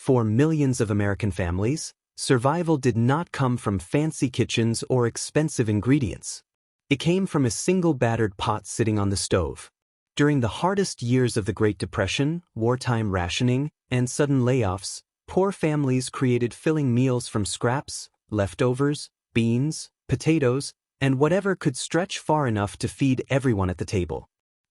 For millions of American families, survival did not come from fancy kitchens or expensive ingredients. It came from a single battered pot sitting on the stove. During the hardest years of the Great Depression, wartime rationing, and sudden layoffs, poor families created filling meals from scraps, leftovers, beans, potatoes, and whatever could stretch far enough to feed everyone at the table.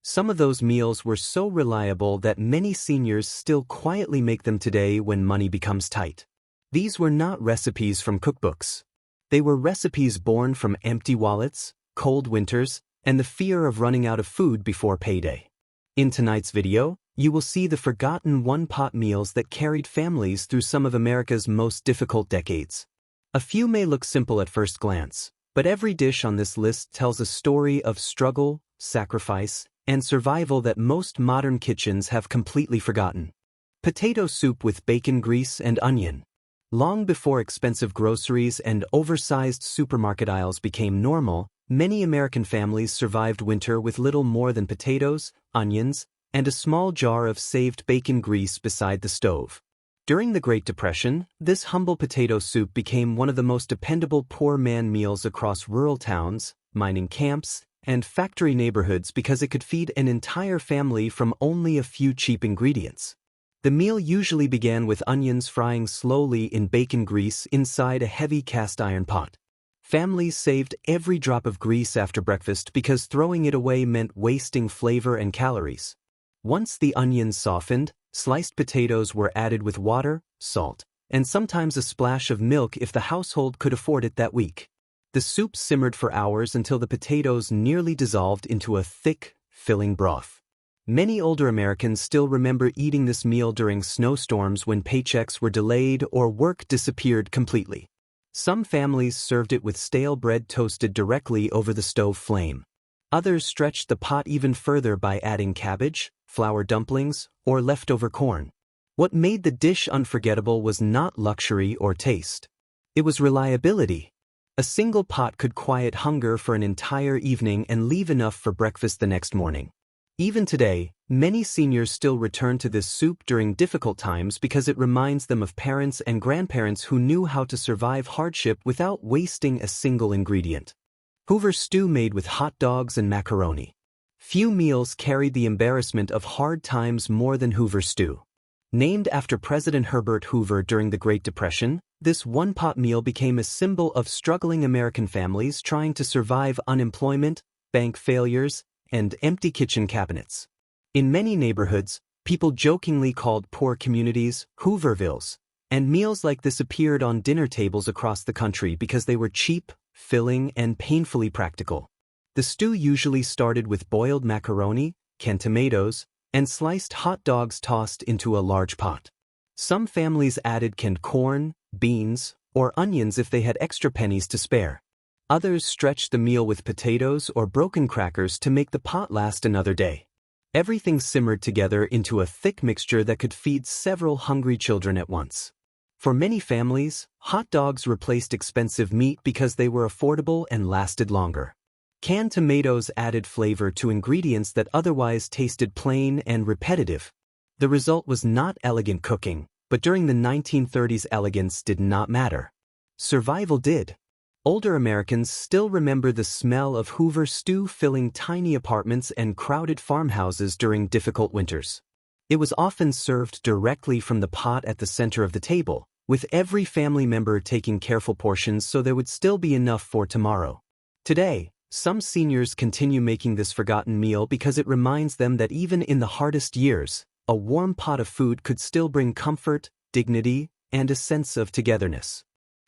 Some of those meals were so reliable that many seniors still quietly make them today when money becomes tight. These were not recipes from cookbooks. They were recipes born from empty wallets, cold winters, and the fear of running out of food before payday. In tonight's video, you will see the forgotten one-pot meals that carried families through some of America's most difficult decades. A few may look simple at first glance, but every dish on this list tells a story of struggle, sacrifice, and survival that most modern kitchens have completely forgotten. Potato soup with bacon grease and onion. Long before expensive groceries and oversized supermarket aisles became normal, many American families survived winter with little more than potatoes, onions, and a small jar of saved bacon grease beside the stove. During the Great Depression, this humble potato soup became one of the most dependable poor man meals across rural towns, mining camps, and factory neighborhoods because it could feed an entire family from only a few cheap ingredients. The meal usually began with onions frying slowly in bacon grease inside a heavy cast-iron pot. Families saved every drop of grease after breakfast because throwing it away meant wasting flavor and calories. Once the onions softened, sliced potatoes were added with water, salt, and sometimes a splash of milk if the household could afford it that week. The soup simmered for hours until the potatoes nearly dissolved into a thick, filling broth. Many older Americans still remember eating this meal during snowstorms when paychecks were delayed or work disappeared completely. Some families served it with stale bread toasted directly over the stove flame. Others stretched the pot even further by adding cabbage, flour dumplings, or leftover corn. What made the dish unforgettable was not luxury or taste. It was reliability. A single pot could quiet hunger for an entire evening and leave enough for breakfast the next morning. Even today, many seniors still return to this soup during difficult times because it reminds them of parents and grandparents who knew how to survive hardship without wasting a single ingredient. Hoover stew made with hot dogs and macaroni. Few meals carried the embarrassment of hard times more than Hoover stew. Named after President Herbert Hoover during the Great Depression, this one-pot meal became a symbol of struggling American families trying to survive unemployment, bank failures, and empty kitchen cabinets. In many neighborhoods, people jokingly called poor communities Hoovervilles, and meals like this appeared on dinner tables across the country because they were cheap, filling, and painfully practical. The stew usually started with boiled macaroni, canned tomatoes, and sliced hot dogs tossed into a large pot. Some families added canned corn, beans, or onions if they had extra pennies to spare. Others stretched the meal with potatoes or broken crackers to make the pot last another day. Everything simmered together into a thick mixture that could feed several hungry children at once. For many families, hot dogs replaced expensive meat because they were affordable and lasted longer. Canned tomatoes added flavor to ingredients that otherwise tasted plain and repetitive. The result was not elegant cooking, but during the 1930s elegance did not matter. Survival did. Older Americans still remember the smell of Hoover stew filling tiny apartments and crowded farmhouses during difficult winters. It was often served directly from the pot at the center of the table, with every family member taking careful portions so there would still be enough for tomorrow. Today, some seniors continue making this forgotten meal because it reminds them that even in the hardest years, a warm pot of food could still bring comfort, dignity, and a sense of togetherness.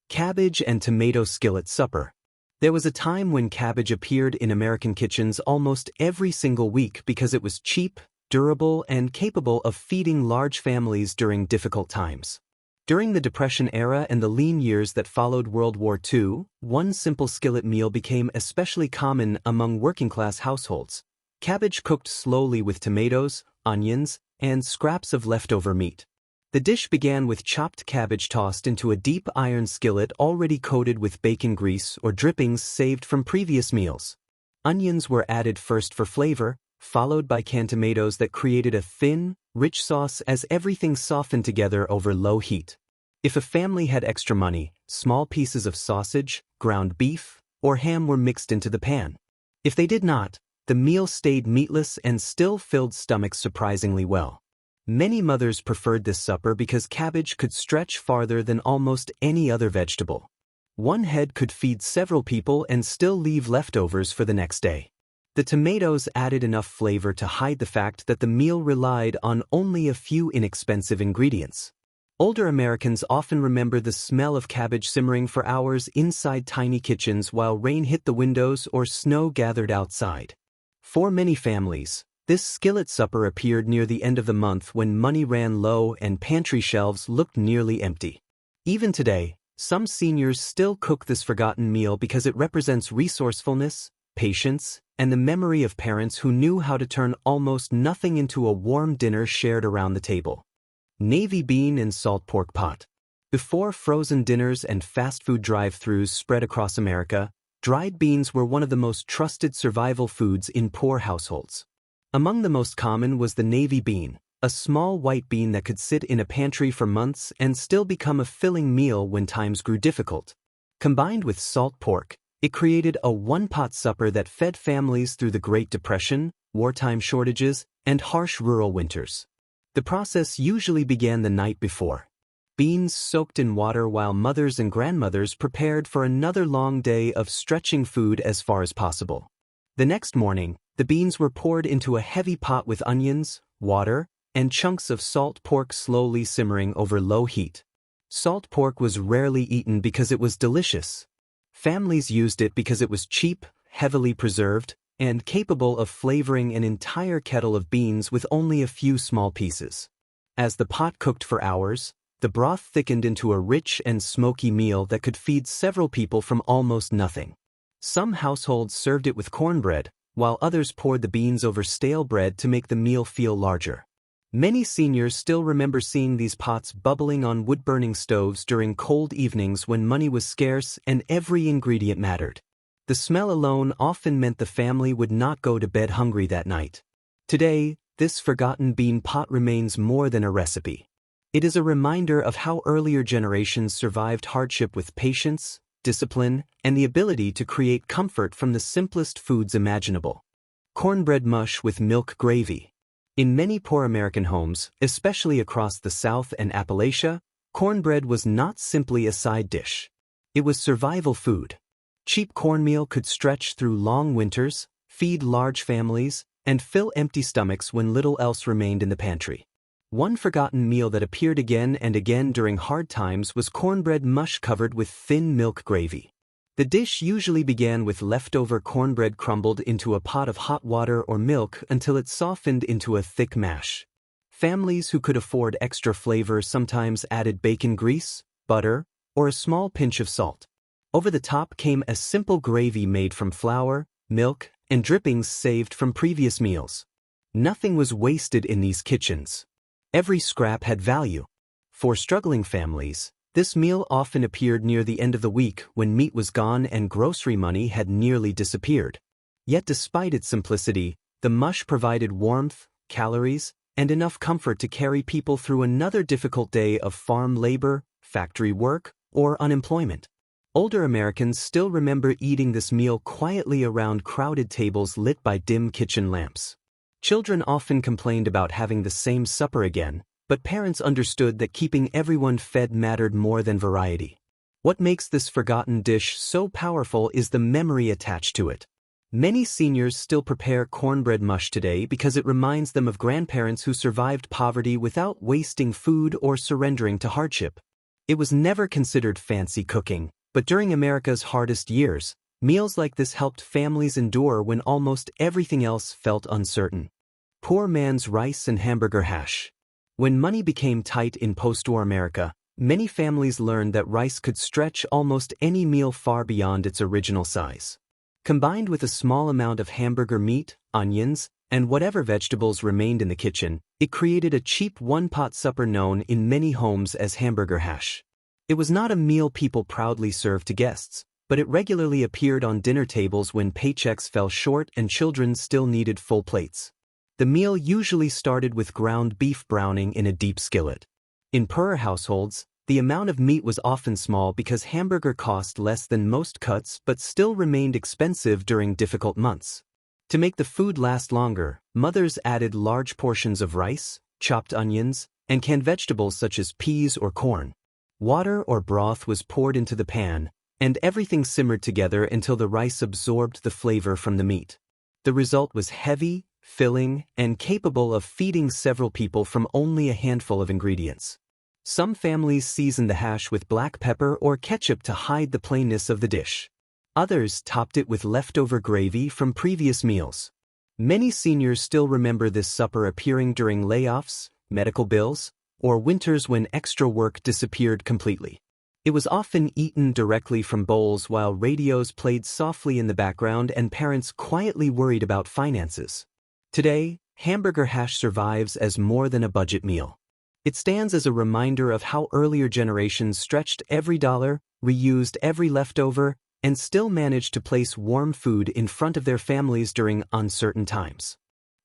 Cabbage and tomato skillet supper. There was a time when cabbage appeared in American kitchens almost every single week because it was cheap, durable, and capable of feeding large families during difficult times. During the Depression era and the lean years that followed World War II, one simple skillet meal became especially common among working-class households. Cabbage cooked slowly with tomatoes, onions, and scraps of leftover meat. The dish began with chopped cabbage tossed into a deep iron skillet already coated with bacon grease or drippings saved from previous meals. Onions were added first for flavor, followed by canned tomatoes that created a thin, rich sauce as everything softened together over low heat. If a family had extra money, small pieces of sausage, ground beef, or ham were mixed into the pan. If they did not, the meal stayed meatless and still filled stomachs surprisingly well. Many mothers preferred this supper because cabbage could stretch farther than almost any other vegetable. One head could feed several people and still leave leftovers for the next day. The tomatoes added enough flavor to hide the fact that the meal relied on only a few inexpensive ingredients. Older Americans often remember the smell of cabbage simmering for hours inside tiny kitchens while rain hit the windows or snow gathered outside. For many families, this skillet supper appeared near the end of the month when money ran low and pantry shelves looked nearly empty. Even today, some seniors still cook this forgotten meal because it represents resourcefulness, patience, and the memory of parents who knew how to turn almost nothing into a warm dinner shared around the table. Navy bean and salt pork pot. Before frozen dinners and fast food drive-thrus spread across America, dried beans were one of the most trusted survival foods in poor households. Among the most common was the navy bean, a small white bean that could sit in a pantry for months and still become a filling meal when times grew difficult. Combined with salt pork, it created a one-pot supper that fed families through the Great Depression, wartime shortages, and harsh rural winters. The process usually began the night before. Beans soaked in water while mothers and grandmothers prepared for another long day of stretching food as far as possible. The next morning, the beans were poured into a heavy pot with onions, water, and chunks of salt pork slowly simmering over low heat. Salt pork was rarely eaten because it was delicious. Families used it because it was cheap, heavily preserved, and capable of flavoring an entire kettle of beans with only a few small pieces. As the pot cooked for hours, the broth thickened into a rich and smoky meal that could feed several people from almost nothing. Some households served it with cornbread, while others poured the beans over stale bread to make the meal feel larger. Many seniors still remember seeing these pots bubbling on wood-burning stoves during cold evenings when money was scarce and every ingredient mattered. The smell alone often meant the family would not go to bed hungry that night. Today, this forgotten bean pot remains more than a recipe. It is a reminder of how earlier generations survived hardship with patience, discipline, and the ability to create comfort from the simplest foods imaginable. Cornbread mush with milk gravy. In many poor American homes, especially across the South and Appalachia, cornbread was not simply a side dish. It was survival food. Cheap cornmeal could stretch through long winters, feed large families, and fill empty stomachs when little else remained in the pantry. One forgotten meal that appeared again and again during hard times was cornbread mush covered with thin milk gravy. The dish usually began with leftover cornbread crumbled into a pot of hot water or milk until it softened into a thick mash. Families who could afford extra flavor sometimes added bacon grease, butter, or a small pinch of salt. Over the top came a simple gravy made from flour, milk, and drippings saved from previous meals. Nothing was wasted in these kitchens. Every scrap had value. For struggling families, this meal often appeared near the end of the week when meat was gone and grocery money had nearly disappeared. Yet despite its simplicity, the mush provided warmth, calories, and enough comfort to carry people through another difficult day of farm labor, factory work, or unemployment. Older Americans still remember eating this meal quietly around crowded tables lit by dim kitchen lamps. Children often complained about having the same supper again, but parents understood that keeping everyone fed mattered more than variety. What makes this forgotten dish so powerful is the memory attached to it. Many seniors still prepare cornbread mush today because it reminds them of grandparents who survived poverty without wasting food or surrendering to hardship. It was never considered fancy cooking, but during America's hardest years, meals like this helped families endure when almost everything else felt uncertain. Poor man's rice and hamburger hash. When money became tight in post-war America, many families learned that rice could stretch almost any meal far beyond its original size. Combined with a small amount of hamburger meat, onions, and whatever vegetables remained in the kitchen, it created a cheap one-pot supper known in many homes as hamburger hash. It was not a meal people proudly served to guests, but it regularly appeared on dinner tables when paychecks fell short and children still needed full plates. The meal usually started with ground beef browning in a deep skillet. In poorer households, the amount of meat was often small because hamburger cost less than most cuts but still remained expensive during difficult months. To make the food last longer, mothers added large portions of rice, chopped onions, and canned vegetables such as peas or corn. Water or broth was poured into the pan, and everything simmered together until the rice absorbed the flavor from the meat. The result was heavy, filling, and capable of feeding several people from only a handful of ingredients. Some families seasoned the hash with black pepper or ketchup to hide the plainness of the dish. Others topped it with leftover gravy from previous meals. Many seniors still remember this supper appearing during layoffs, medical bills, or winters when extra work disappeared completely. It was often eaten directly from bowls while radios played softly in the background and parents quietly worried about finances. Today, hamburger hash survives as more than a budget meal. It stands as a reminder of how earlier generations stretched every dollar, reused every leftover, and still managed to place warm food in front of their families during uncertain times.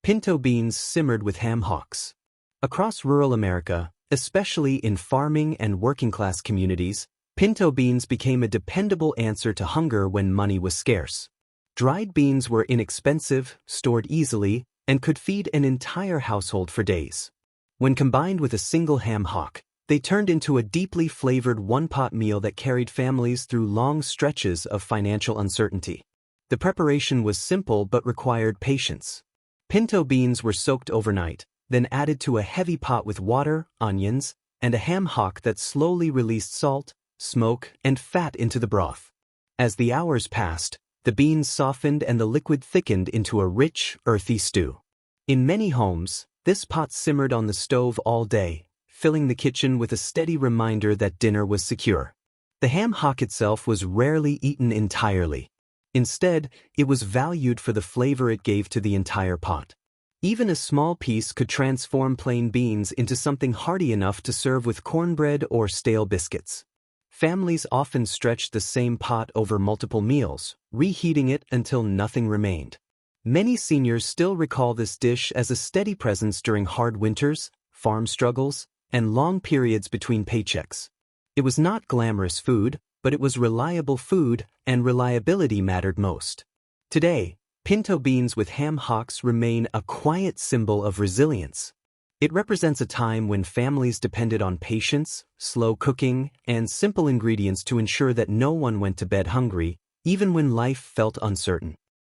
Pinto beans simmered with ham hocks. Across rural America, especially in farming and working-class communities, pinto beans became a dependable answer to hunger when money was scarce. Dried beans were inexpensive, stored easily, and could feed an entire household for days. When combined with a single ham hock, they turned into a deeply flavored one-pot meal that carried families through long stretches of financial uncertainty. The preparation was simple but required patience. Pinto beans were soaked overnight, then added to a heavy pot with water, onions, and a ham hock that slowly released salt, smoke, and fat into the broth. As the hours passed, the beans softened and the liquid thickened into a rich, earthy stew. In many homes, this pot simmered on the stove all day, filling the kitchen with a steady reminder that dinner was secure. The ham hock itself was rarely eaten entirely. Instead, it was valued for the flavor it gave to the entire pot. Even a small piece could transform plain beans into something hearty enough to serve with cornbread or stale biscuits. Families often stretched the same pot over multiple meals, reheating it until nothing remained. Many seniors still recall this dish as a steady presence during hard winters, farm struggles, and long periods between paychecks. It was not glamorous food, but it was reliable food, and reliability mattered most. Today, pinto beans with ham hocks remain a quiet symbol of resilience. It represents a time when families depended on patience, slow cooking, and simple ingredients to ensure that no one went to bed hungry, even when life felt uncertain.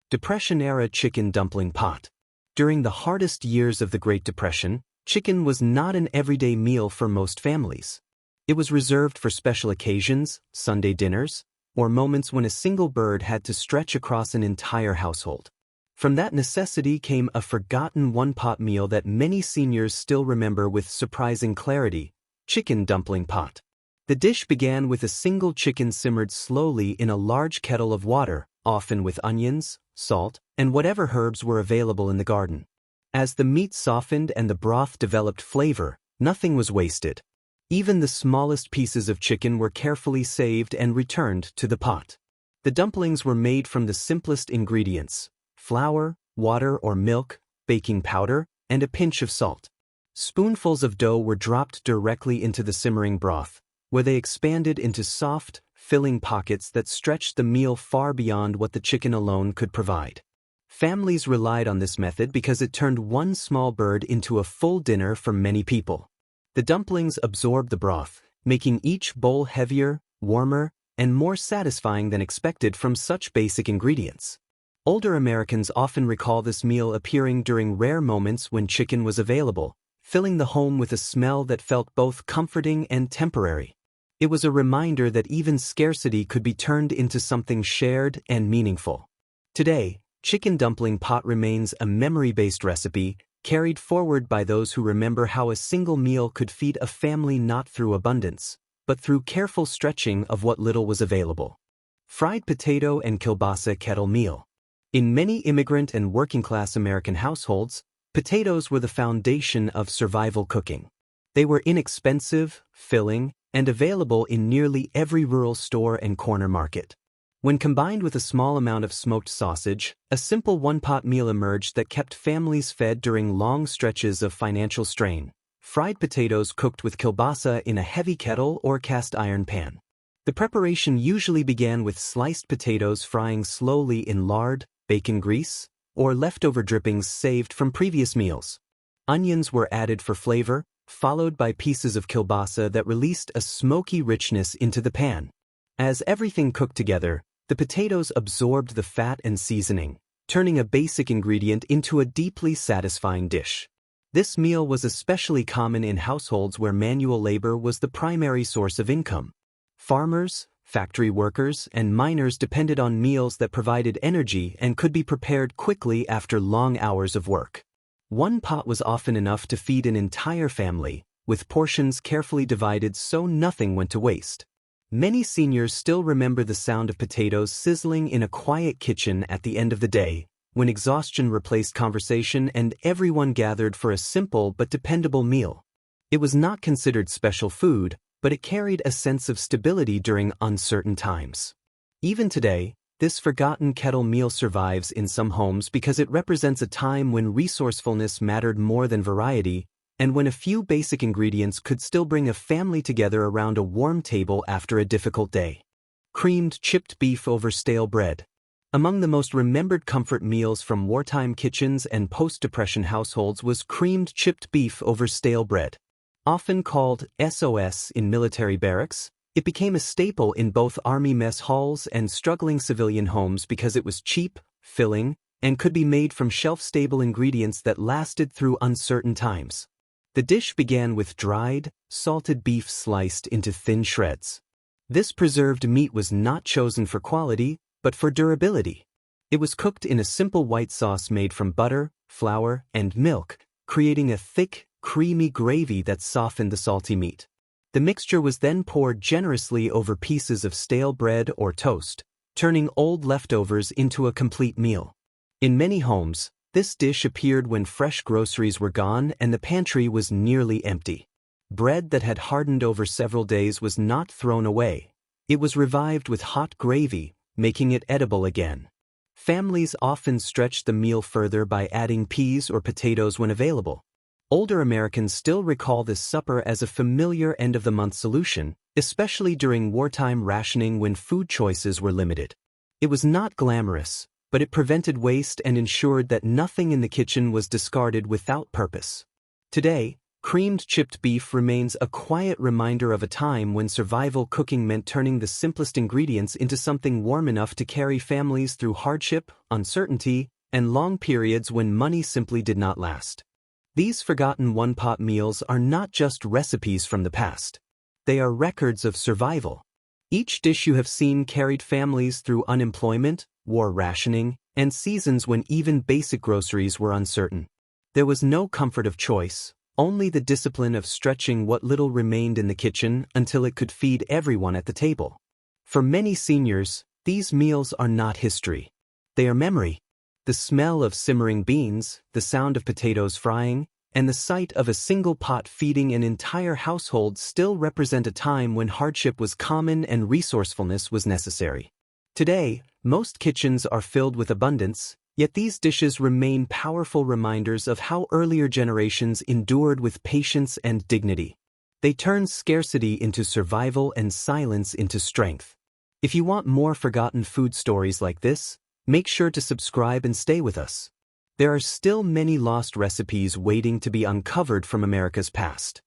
Depression-era chicken dumpling pot. During the hardest years of the Great Depression, chicken was not an everyday meal for most families. It was reserved for special occasions, Sunday dinners, or moments when a single bird had to stretch across an entire household. From that necessity came a forgotten one-pot meal that many seniors still remember with surprising clarity: chicken dumpling pot. The dish began with a single chicken simmered slowly in a large kettle of water, often with onions, salt, and whatever herbs were available in the garden. As the meat softened and the broth developed flavor, nothing was wasted. Even the smallest pieces of chicken were carefully saved and returned to the pot. The dumplings were made from the simplest ingredients: flour, water or milk, baking powder, and a pinch of salt. Spoonfuls of dough were dropped directly into the simmering broth, where they expanded into soft, filling pockets that stretched the meal far beyond what the chicken alone could provide. Families relied on this method because it turned one small bird into a full dinner for many people. The dumplings absorbed the broth, making each bowl heavier, warmer, and more satisfying than expected from such basic ingredients. Older Americans often recall this meal appearing during rare moments when chicken was available, filling the home with a smell that felt both comforting and temporary. It was a reminder that even scarcity could be turned into something shared and meaningful. Today, chicken dumpling pot remains a memory-based recipe, carried forward by those who remember how a single meal could feed a family not through abundance, but through careful stretching of what little was available. Fried potato and kielbasa kettle meal. In many immigrant and working-class American households, potatoes were the foundation of survival cooking. They were inexpensive, filling, and available in nearly every rural store and corner market. When combined with a small amount of smoked sausage, a simple one-pot meal emerged that kept families fed during long stretches of financial strain. Fried potatoes cooked with kielbasa in a heavy kettle or cast iron pan. The preparation usually began with sliced potatoes frying slowly in lard, bacon grease, or leftover drippings saved from previous meals. Onions were added for flavor, followed by pieces of kielbasa that released a smoky richness into the pan. As everything cooked together, the potatoes absorbed the fat and seasoning, turning a basic ingredient into a deeply satisfying dish. This meal was especially common in households where manual labor was the primary source of income. Farmers, factory workers, and miners depended on meals that provided energy and could be prepared quickly after long hours of work. One pot was often enough to feed an entire family, with portions carefully divided so nothing went to waste. Many seniors still remember the sound of potatoes sizzling in a quiet kitchen at the end of the day, when exhaustion replaced conversation and everyone gathered for a simple but dependable meal. It was not considered special food, but it carried a sense of stability during uncertain times. Even today, this forgotten kettle meal survives in some homes because it represents a time when resourcefulness mattered more than variety, and when a few basic ingredients could still bring a family together around a warm table after a difficult day. Creamed chipped beef over stale bread. Among the most remembered comfort meals from wartime kitchens and post-Depression households was creamed chipped beef over stale bread. Often called SOS in military barracks, it became a staple in both Army mess halls and struggling civilian homes because it was cheap, filling, and could be made from shelf-stable ingredients that lasted through uncertain times. The dish began with dried, salted beef sliced into thin shreds. This preserved meat was not chosen for quality, but for durability. It was cooked in a simple white sauce made from butter, flour, and milk, creating a thick, creamy gravy that softened the salty meat. The mixture was then poured generously over pieces of stale bread or toast, turning old leftovers into a complete meal. In many homes, this dish appeared when fresh groceries were gone and the pantry was nearly empty. Bread that had hardened over several days was not thrown away. It was revived with hot gravy, making it edible again. Families often stretched the meal further by adding peas or potatoes when available. Older Americans still recall this supper as a familiar end-of-the-month solution, especially during wartime rationing when food choices were limited. It was not glamorous, but it prevented waste and ensured that nothing in the kitchen was discarded without purpose. Today, creamed chipped beef remains a quiet reminder of a time when survival cooking meant turning the simplest ingredients into something warm enough to carry families through hardship, uncertainty, and long periods when money simply did not last. These forgotten one-pot meals are not just recipes from the past. They are records of survival. Each dish you have seen carried families through unemployment, war rationing, and seasons when even basic groceries were uncertain. There was no comfort of choice, only the discipline of stretching what little remained in the kitchen until it could feed everyone at the table. For many seniors, these meals are not history. They are memory. The smell of simmering beans, the sound of potatoes frying, and the sight of a single pot feeding an entire household still represent a time when hardship was common and resourcefulness was necessary. Today, most kitchens are filled with abundance, yet these dishes remain powerful reminders of how earlier generations endured with patience and dignity. They turn scarcity into survival and silence into strength. If you want more forgotten food stories like this, make sure to subscribe and stay with us. There are still many lost recipes waiting to be uncovered from America's past.